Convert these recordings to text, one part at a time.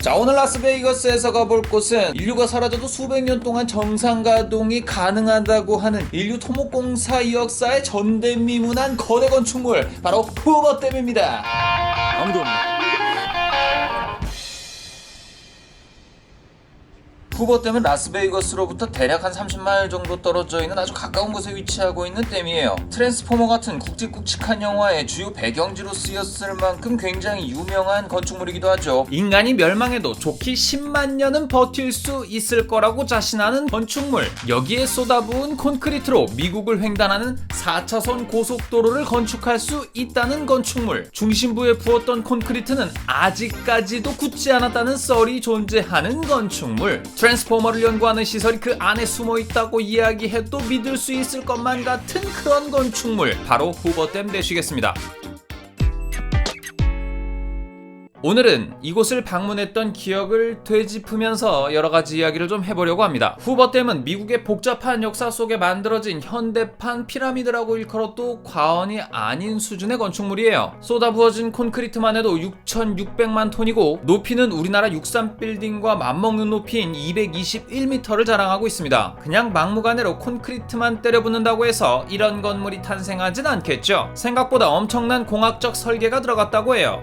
자, 오늘 라스베이거스에서 가볼 곳은 인류가 사라져도 수백 년 동안 정상 가동이 가능하다고 하는 인류 토목공사 역사의 전대미문한 거대 건축물, 바로 후버댐입니다. 아무도 없네. 후버댐은 라스베이거스로부터 대략 한 30마일 정도 떨어져 있는 아주 가까운 곳에 위치하고 있는 댐이에요. 트랜스포머 같은 굵직굵직한 영화의 주요 배경지로 쓰였을 만큼 굉장히 유명한 건축물이기도 하죠. 인간이 멸망해도 좋기 10만 년은 버틸 수 있을 거라고 자신하는 건축물. 여기에 쏟아부은 콘크리트로 미국을 횡단하는 4차선 고속도로를 건축할 수 있다는 건축물. 중심부에 부었던 콘크리트는 아직까지도 굳지 않았다는 썰이 존재하는 건축물. 트랜스포머를 연구하는 시설이 그 안에 숨어 있다고 이야기해도 믿을 수 있을 것만 같은 그런 건축물, 바로 후버댐 되시겠습니다. 오늘은 이곳을 방문했던 기억을 되짚으면서 여러가지 이야기를 좀 해보려고 합니다. 후버댐은 미국의 복잡한 역사 속에 만들어진 현대판 피라미드라고 일컬어도 과언이 아닌 수준의 건축물이에요. 쏟아부어진 콘크리트만 해도 6,600만 톤이고 높이는 우리나라 63빌딩과 맞먹는 높이인 221m를 자랑하고 있습니다. 그냥 막무가내로 콘크리트만 때려붓는다고 해서 이런 건물이 탄생하진 않겠죠. 생각보다 엄청난 공학적 설계가 들어갔다고 해요.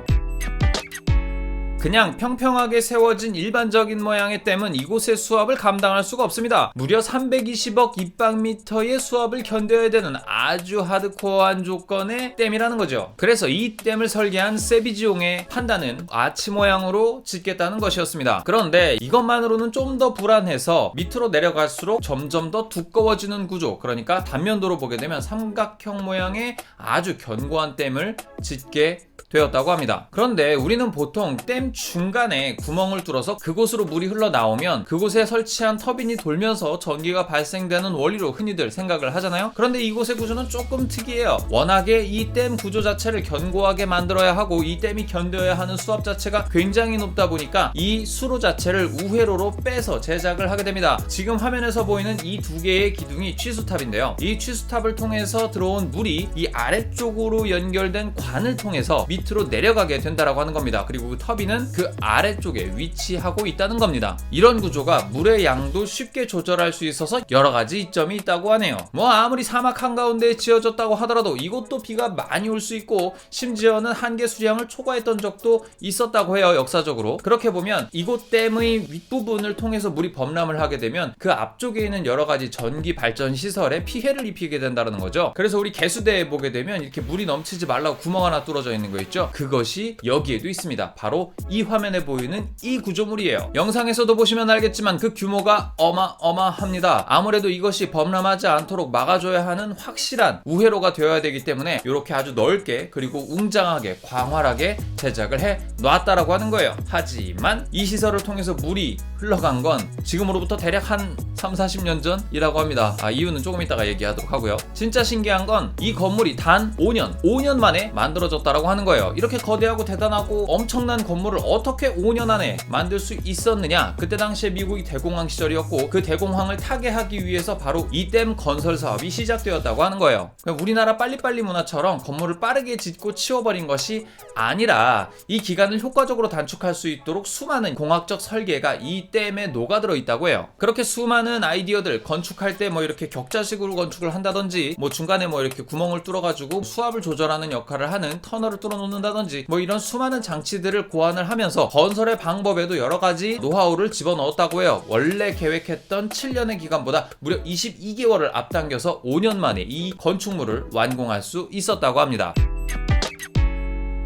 그냥 평평하게 세워진 일반적인 모양의 댐은 이곳의 수압을 감당할 수가 없습니다. 무려 320억 입방미터의 수압을 견뎌야 되는 아주 하드코어한 조건의 댐이라는 거죠. 그래서 이 댐을 설계한 세비지옹의 판단은 아치 모양으로 짓겠다는 것이었습니다. 그런데 이것만으로는 좀 더 불안해서 밑으로 내려갈수록 점점 더 두꺼워지는 구조, 그러니까 단면도로 보게 되면 삼각형 모양의 아주 견고한 댐을 짓게 되었다고 합니다. 그런데 우리는 보통 댐 중간에 구멍을 뚫어서 그곳으로 물이 흘러나오면 그곳에 설치한 터빈이 돌면서 전기가 발생되는 원리로 흔히들 생각을 하잖아요. 그런데 이곳의 구조는 조금 특이해요. 워낙에 이 댐 구조 자체를 견고하게 만들어야 하고 이 댐이 견뎌야 하는 수압 자체가 굉장히 높다 보니까 이 수로 자체를 우회로로 빼서 제작을 하게 됩니다. 지금 화면에서 보이는 이 두 개의 기둥이 취수탑인데요. 이 취수탑을 통해서 들어온 물이 이 아래쪽으로 연결된 관을 통해서 밑으로 내려가게 된다라고 하는 겁니다. 그리고 그 터빈은 그 아래쪽에 위치하고 있다는 겁니다. 이런 구조가 물의 양도 쉽게 조절할 수 있어서 여러 가지 이점이 있다고 하네요. 뭐 아무리 사막 한가운데에 지어졌다고 하더라도 이곳도 비가 많이 올 수 있고 심지어는 한계 수량을 초과했던 적도 있었다고 해요, 역사적으로. 그렇게 보면 이곳 댐의 윗부분을 통해서 물이 범람을 하게 되면 그 앞쪽에 있는 여러 가지 전기 발전 시설에 피해를 입히게 된다는 거죠. 그래서 우리 개수대에 보게 되면 이렇게 물이 넘치지 말라고 구멍 하나 뚫어져 있는 거 있죠? 그것이 여기에도 있습니다. 바로 이 화면에 보이는 이 구조물이에요. 영상에서도 보시면 알겠지만 그 규모가 어마어마합니다. 아무래도 이것이 범람하지 않도록 막아줘야 하는 확실한 우회로가 되어야 되기 때문에 이렇게 아주 넓게 그리고 웅장하게 광활하게 제작을 해 놨다라고 하는 거예요. 하지만 이 시설을 통해서 물이 흘러간 건 지금으로부터 대략 한 30-40년 전이라고 합니다. 이유는 조금 이따가 얘기하도록 하고요. 진짜 신기한 건 이 건물이 단 5년 만에 만들어졌다라고 하는 거예요. 이렇게 거대하고 대단하고 엄청난 건물을 어떻게 5년 안에 만들 수 있었느냐? 그때 당시에 미국이 대공황 시절이었고 그 대공황을 타개하기 위해서 바로 이 댐 건설 사업이 시작되었다고 하는 거예요. 우리나라 빨리빨리 문화처럼 건물을 빠르게 짓고 치워버린 것이 아니라 이 기간을 효과적으로 단축할 수 있도록 수많은 공학적 설계가 이 댐에 녹아들어 있다고 해요. 그렇게 수많은 아이디어들, 건축할 때 뭐 이렇게 격자식으로 건축을 한다든지 뭐 중간에 뭐 이렇게 구멍을 뚫어가지고 수압을 조절하는 역할을 하는 터널을 뚫어 놓는다든지 뭐 이런 수많은 장치들을 고안을 하면서 건설의 방법에도 여러 가지 노하우를 집어넣었다고 해요. 원래 계획했던 7년의 기간보다 무려 22개월을 앞당겨서 5년 만에 이 건축물을 완공할 수 있었다고 합니다.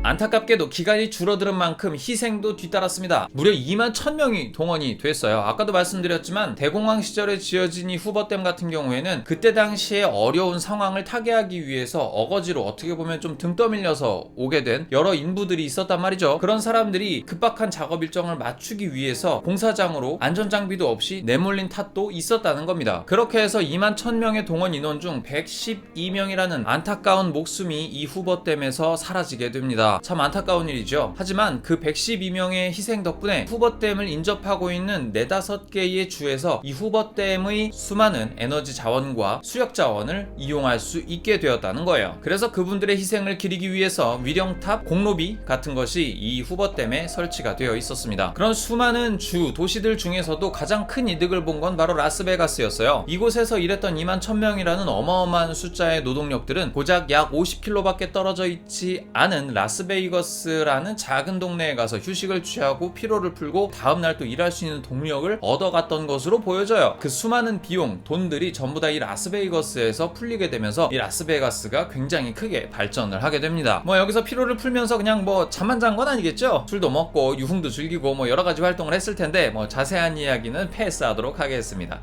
안타깝게도 기간이 줄어드는 만큼 희생도 뒤따랐습니다. 무려 2만 1000명이 동원이 됐어요. 아까도 말씀드렸지만 대공황 시절에 지어진 이 후버댐 같은 경우에는 그때 당시에 어려운 상황을 타개하기 위해서 어거지로 어떻게 보면 좀 등 떠밀려서 오게 된 여러 인부들이 있었단 말이죠. 그런 사람들이 급박한 작업 일정을 맞추기 위해서 공사장으로 안전장비도 없이 내몰린 탓도 있었다는 겁니다. 그렇게 해서 2만 1000명의 동원 인원 중 112명이라는 안타까운 목숨이 이 후버댐에서 사라지게 됩니다. 있었습니다. 참 안타까운 일이죠. 하지만 그 112명의 희생 덕분에 후버댐을 인접하고 있는 4-5개의 주에서 이 후버댐의 수많은 에너지 자원과 수력 자원을 이용할 수 있게 되었다는 거예요. 그래서 그분들의 희생을 기리기 위해서 위령탑, 공로비 같은 것이 이 후버댐에 설치가 되어 있었습니다. 그런 수많은 주, 도시들 중에서도 가장 큰 이득을 본 건 바로 라스베가스였어요. 이곳에서 일했던 21,000명이라는 어마어마한 숫자의 노동력들은 고작 약 50km밖에 떨어져 있지 않은 라스베이거스라는 작은 동네에 가서 휴식을 취하고 피로를 풀고 다음날 또 일할 수 있는 동력을 얻어갔던 것으로 보여져요. 그 수많은 비용, 돈들이 전부 다 이 라스베이거스에서 풀리게 되면서 이 라스베가스가 굉장히 크게 발전을 하게 됩니다. 여기서 피로를 풀면서 그냥 잠만 잔 건 아니겠죠? 술도 먹고 유흥도 즐기고 여러 가지 활동을 했을 텐데 자세한 이야기는 패스하도록 하겠습니다.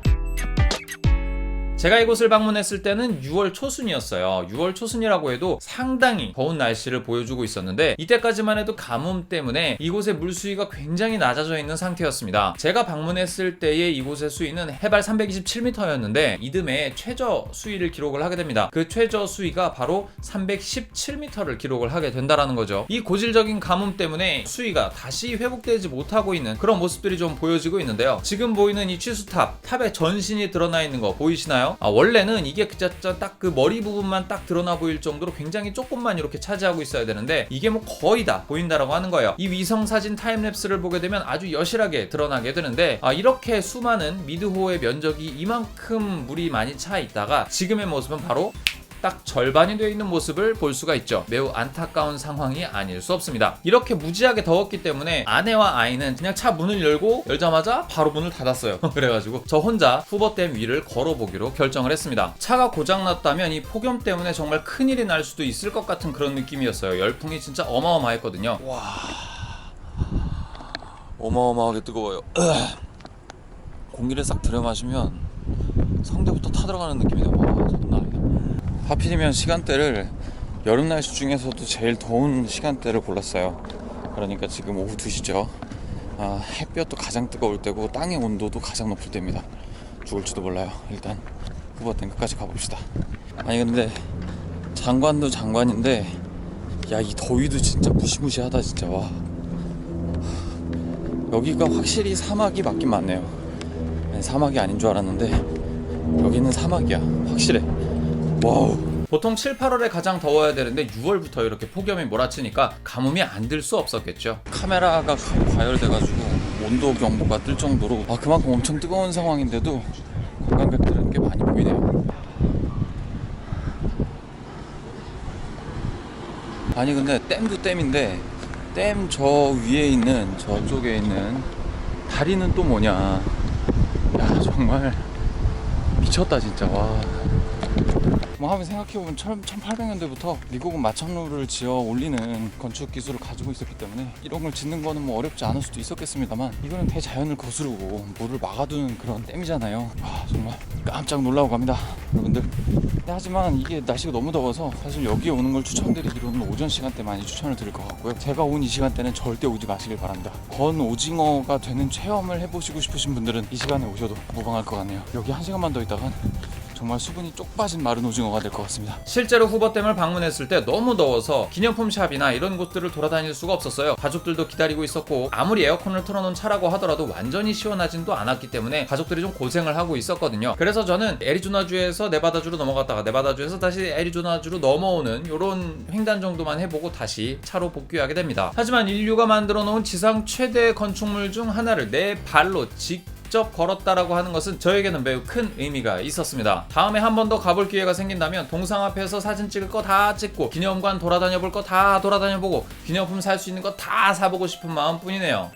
제가 이곳을 방문했을 때는 6월 초순이었어요. 6월 초순이라고 해도 상당히 더운 날씨를 보여주고 있었는데 이때까지만 해도 가뭄 때문에 이곳의 물수위가 굉장히 낮아져 있는 상태였습니다. 제가 방문했을 때의 이곳의 수위는 해발 327m였는데 이듬해 최저 수위를 기록을 하게 됩니다. 그 최저 수위가 바로 317m를 기록을 하게 된다는 거죠. 이 고질적인 가뭄 때문에 수위가 다시 회복되지 못하고 있는 그런 모습들이 좀 보여지고 있는데요. 지금 보이는 이 취수탑, 탑의 전신이 드러나 있는 거 보이시나요? 원래는 이게 딱 그 머리 부분만 딱 드러나 보일 정도로 굉장히 조금만 이렇게 차지하고 있어야 되는데 이게 거의 다 보인다라고 하는 거예요. 이 위성사진 타임랩스를 보게 되면 아주 여실하게 드러나게 되는데 이렇게 수많은 미드호의 면적이 이만큼 물이 많이 차 있다가 지금의 모습은 바로 딱 절반이 되어 있는 모습을 볼 수가 있죠. 매우 안타까운 상황이 아닐 수 없습니다. 이렇게 무지하게 더웠기 때문에 아내와 아이는 그냥 차 문을 열자마자 바로 문을 닫았어요. 그래가지고 저 혼자 후버댐 위를 걸어보기로 결정을 했습니다. 차가 고장났다면 이 폭염 때문에 정말 큰일이 날 수도 있을 것 같은 그런 느낌이었어요. 열풍이 진짜 어마어마했거든요. 와, 어마어마하게 뜨거워요. 공기를 싹 들여마시면 성대부터 타들어가는 느낌이네요. 와, 장난 아니다. 하필이면 시간대를 여름 날씨 중에서도 제일 더운 시간대를 골랐어요. 그러니까 지금 오후 2시죠. 햇볕도 가장 뜨거울 때고 땅의 온도도 가장 높을 때입니다. 죽을지도 몰라요. 일단 후버댐 끝까지 가봅시다. 아니 근데 장관도 장관인데 이 더위도 진짜 무시무시하다 진짜. 와, 여기가 확실히 사막이 맞긴 맞네요. 아니, 사막이 아닌 줄 알았는데 여기는 사막이야. 확실해. 와우. 보통 7, 8월에 가장 더워야 되는데 6월부터 이렇게 폭염이 몰아치니까 가뭄이 안 들 수 없었겠죠. 카메라가 과열돼가지고 온도 경보가 뜰 정도로 그만큼 엄청 뜨거운 상황인데도 관광객들은 꽤 많이 보이네요. 아니 근데 댐도 댐인데 댐 저 위에 있는 저쪽에 있는 다리는 또 뭐냐. 야 정말 미쳤다 진짜. 와. 한번 생각해보면 1800년대부터 미국은 마천루를 지어 올리는 건축 기술을 가지고 있었기 때문에 이런 걸 짓는 거는 어렵지 않을 수도 있었겠습니다만 이거는 대자연을 거스르고 물을 막아두는 그런 댐이잖아요. 정말 깜짝 놀라고 갑니다 여러분들. 하지만 이게 날씨가 너무 더워서 사실 여기에 오는 걸 추천드리기로는 오전 시간대 많이 추천을 드릴 것 같고요. 제가 온 이 시간대는 절대 오지 마시길 바랍니다. 건 오징어가 되는 체험을 해보시고 싶으신 분들은 이 시간에 오셔도 무방할 것 같네요. 여기 1시간만 더 있다간 정말 수분이 쪽 빠진 마른 오징어가 될 것 같습니다. 실제로 후버댐을 방문했을 때 너무 더워서 기념품 샵이나 이런 곳들을 돌아다닐 수가 없었어요. 가족들도 기다리고 있었고 아무리 에어컨을 틀어놓은 차라고 하더라도 완전히 시원하진도 않았기 때문에 가족들이 좀 고생을 하고 있었거든요. 그래서 저는 애리조나주에서 네바다주로 넘어갔다가 네바다주에서 다시 애리조나주로 넘어오는 이런 횡단 정도만 해보고 다시 차로 복귀하게 됩니다. 하지만 인류가 만들어 놓은 지상 최대 건축물 중 하나를 내 발로 직접 걸었다라고 하는 것은 저에게는 매우 큰 의미가 있었습니다. 다음에 한 번 더 가볼 기회가 생긴다면 동상 앞에서 사진 찍을 거 다 찍고 기념관 돌아다녀 볼 거 다 돌아다녀 보고 기념품 살 수 있는 거 다 사보고 싶은 마음뿐이네요.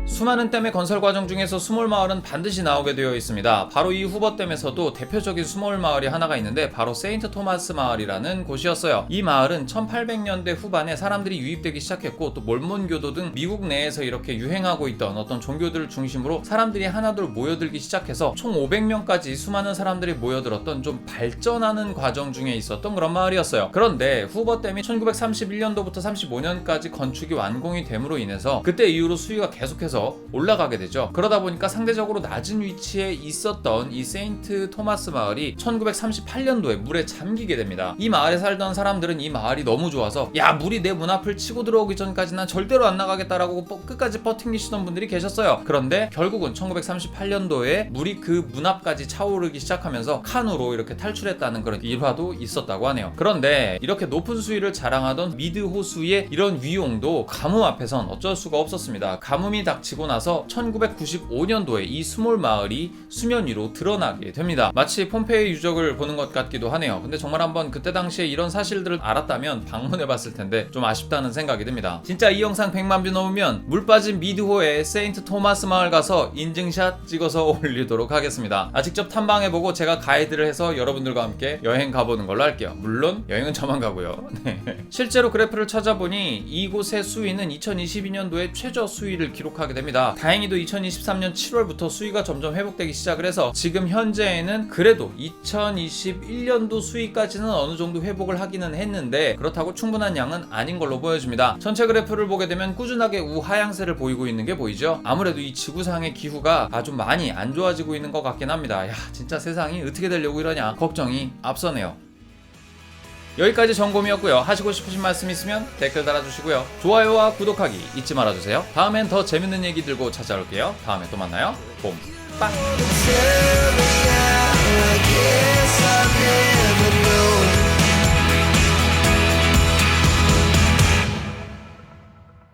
수많은 댐의 건설 과정 중에서 수몰 마을은 반드시 나오게 되어 있습니다. 바로 이 후버댐에서도 대표적인 수몰 마을이 하나가 있는데 바로 세인트 토마스 마을이라는 곳이었어요. 이 마을은 1800년대 후반에 사람들이 유입되기 시작했고 또 몰몬교도 등 미국 내에서 이렇게 유행하고 있던 어떤 종교들을 중심으로 사람들이 하나둘 모여들기 시작해서 총 500명까지 수많은 사람들이 모여들었던 좀 발전하는 과정 중에 있었던 그런 마을이었어요. 그런데 후버댐이 1931년도부터 35년까지 건축이 완공이 됨으로 인해서 그때 이후로 수위가 계속해서 계속해서 올라가게 되죠. 그러다 보니까 상대적으로 낮은 위치에 있었던 이 세인트 토마스 마을이 1938년도에 물에 잠기게 됩니다. 이 마을에 살던 사람들은 이 마을이 너무 좋아서 야, 물이 내 문 앞을 치고 들어오기 전까지 난 절대로 안 나가겠다라고 끝까지 버팅기시던 분들이 계셨어요. 그런데 결국은 1938년도에 물이 그 문 앞까지 차오르기 시작하면서 카누로 이렇게 탈출했다는 그런 일화도 있었다고 하네요. 그런데 이렇게 높은 수위를 자랑하던 미드 호수의 이런 위용도 가뭄 앞에선 어쩔 수가 없었습니다. 가뭄이 닥치고 나서 1995년도에 이 스몰 마을이 수면 위로 드러나게 됩니다. 마치 폼페이 유적을 보는 것 같기도 하네요. 근데 정말 한번 그때 당시에 이런 사실들을 알았다면 방문해 봤을 텐데 좀 아쉽다는 생각이 듭니다. 진짜 이 영상 100만 뷰 넘으면 물 빠진 미드호의 세인트 토마스 마을 가서 인증샷 찍어서 올리도록 하겠습니다. 직접 탐방해보고 제가 가이드를 해서 여러분들과 함께 여행 가보는 걸로 할게요. 물론 여행은 저만 가고요. 네. 실제로 그래프를 찾아보니 이곳의 수위는 2022년도에 최저 수위를 기록하게 됩니다. 다행히도 2023년 7월부터 수위가 점점 회복되기 시작을 해서 지금 현재에는 그래도 2021년도 수위까지는 어느 정도 회복을 하기는 했는데 그렇다고 충분한 양은 아닌 걸로 보여집니다. 전체 그래프를 보게 되면 꾸준하게 우하향세를 보이고 있는 게 보이죠. 아무래도 이 지구상의 기후가 아주 많이 안 좋아지고 있는 것 같긴 합니다. 야, 진짜 세상이 어떻게 되려고 이러냐 걱정이 앞서네요. 여기까지 점검이었고요. 하시고 싶으신 말씀 있으면 댓글 달아주시고요. 좋아요와 구독하기 잊지 말아주세요. 다음엔 더 재밌는 얘기 들고 찾아올게요. 다음에 또 만나요. 봄 빵.